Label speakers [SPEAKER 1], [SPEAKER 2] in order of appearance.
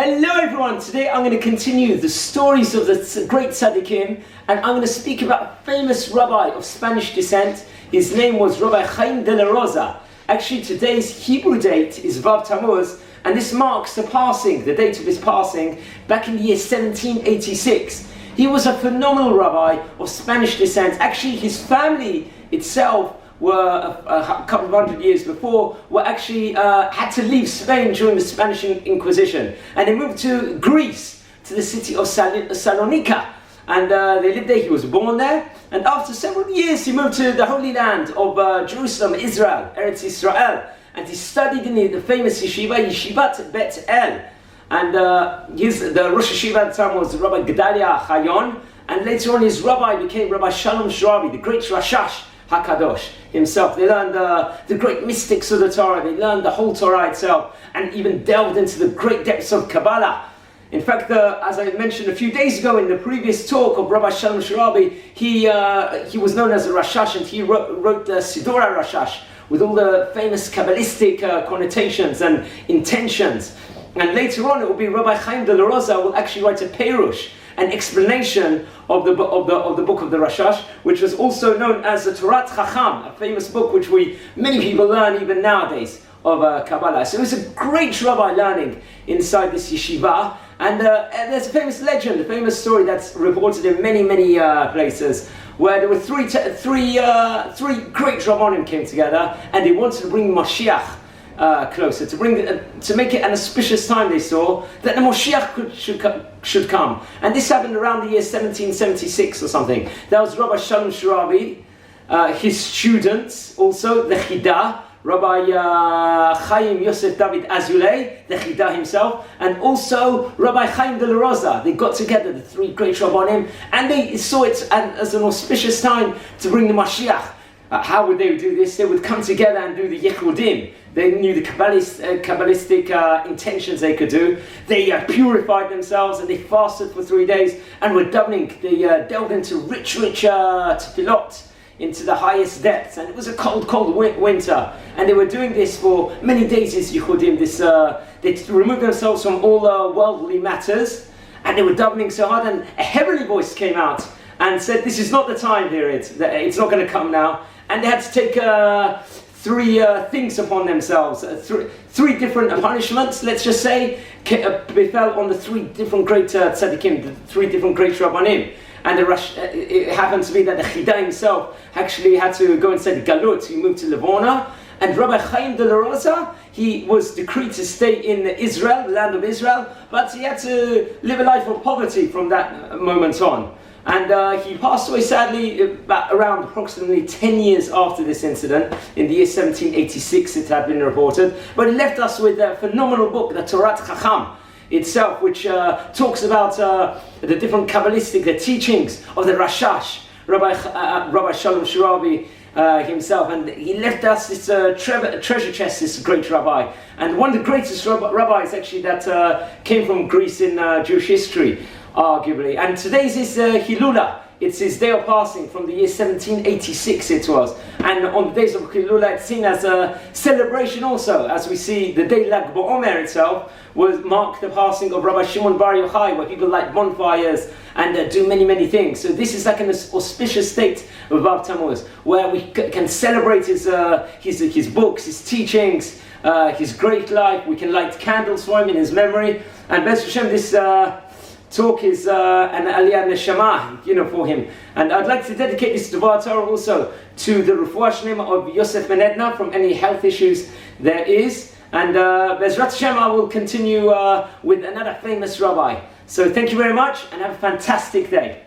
[SPEAKER 1] Hello everyone, today I'm going to continue the stories of the great tzaddikim, and I'm going to speak about a famous rabbi of Spanish descent. His name was Rabbi Chaim de la Rosa. Actually today's Hebrew date is Tammuz, and this marks the date of his passing back in the year 1786. He was a phenomenal rabbi of Spanish descent. Actually his family itself were a couple of hundred years before, were actually had to leave Spain during the Spanish Inquisition, and they moved to Greece, to the city of Salonika, and they lived there. He was born there, and after several years he moved to the Holy Land of Jerusalem, Israel, Eretz Israel, and he studied in the famous Yeshiva, Yeshivat Beit El, and the Rosh Yeshiva at the time was Rabbi Chayim, and later on his rabbi became Rabbi Sharabi, the great Rashash HaKadosh himself. They learned the great mystics of the Torah, they learned the whole Torah itself, and even delved into the great depths of Kabbalah. In fact, as I mentioned a few days ago in the previous talk of Rabbi Sharabi, he was known as a Rashash, and he wrote the Sidura Rashash with all the famous Kabbalistic connotations and intentions. And later on it will be Rabbi Chaim de la Rosa will actually write a Perush, an explanation of the book of the Rashash, which was also known as the Torat Chacham, a famous book which many people learn even nowadays of Kabbalah. So it was a great rabbi learning inside this yeshiva, and there's a famous legend, a famous story that's reported in many places, where there were three great rabbanim came together, and they wanted to bring Mashiach closer, to make it an auspicious time. They saw that the Moshiach should come, and this happened around the year 1776 or something. That was Rabbi Sharabi, his students, also the Chida, Rabbi Chaim Yosef David Azulay, the Chida himself, and also Rabbi Chaim de la Rosa. They got together, the three great rabbanim, and they saw it as an auspicious time to bring the Mashiach. How would they do this? They would come together and do the Yechudim. They knew the Kabbalistic intentions they could do. They purified themselves, and they fasted for 3 days and were davening. They delved into rich tefillot, into the highest depths, and it was a cold winter, and they were doing this for many days. This Yechudim, they removed themselves from all worldly matters, and they were davening so hard, and a heavenly voice came out and said, "This is not the time period. It's not going to come now." And they had to take three things upon themselves, three different punishments, let's just say, befell on the three different great tzaddikim, the three different great rabbanim. And it happened to be that the Chida himself actually had to go inside Galut. He moved to Livorno. And Rabbi Chaim de la Rosa, he was decreed to stay in Israel, the land of Israel, but he had to live a life of poverty from that moment on. And he passed away sadly around approximately 10 years after this incident. In the year 1786 it had been reported. But he left us with a phenomenal book, the Torat Chacham itself, which talks about the different Kabbalistic, the teachings of the Rashash, Rabbi Sharabi himself. And he left us this treasure chest, this great rabbi. And one of the greatest rabbis actually that came from Greece in Jewish history, arguably. And today's is Hilula. It's his day of passing from the year 1786 it was. And on the days of Hilula it's seen as a celebration also, as we see the day Lag BaOmer itself was marked the passing of Rabbi Shimon Bar Yochai, where people light bonfires and do many things. So this is like an auspicious state of Vav Tammuz, where we can celebrate his books, his teachings, his great life. We can light candles for him in his memory. And Bez Hashem, this talk is an aliyah neshama, for him. And I'd like to dedicate this Dvar Torah also to the refuah shlema of Yosef Ben Edna from any health issues there is. And Bezrat Hashem, I will continue with another famous rabbi. So thank you very much, and have a fantastic day.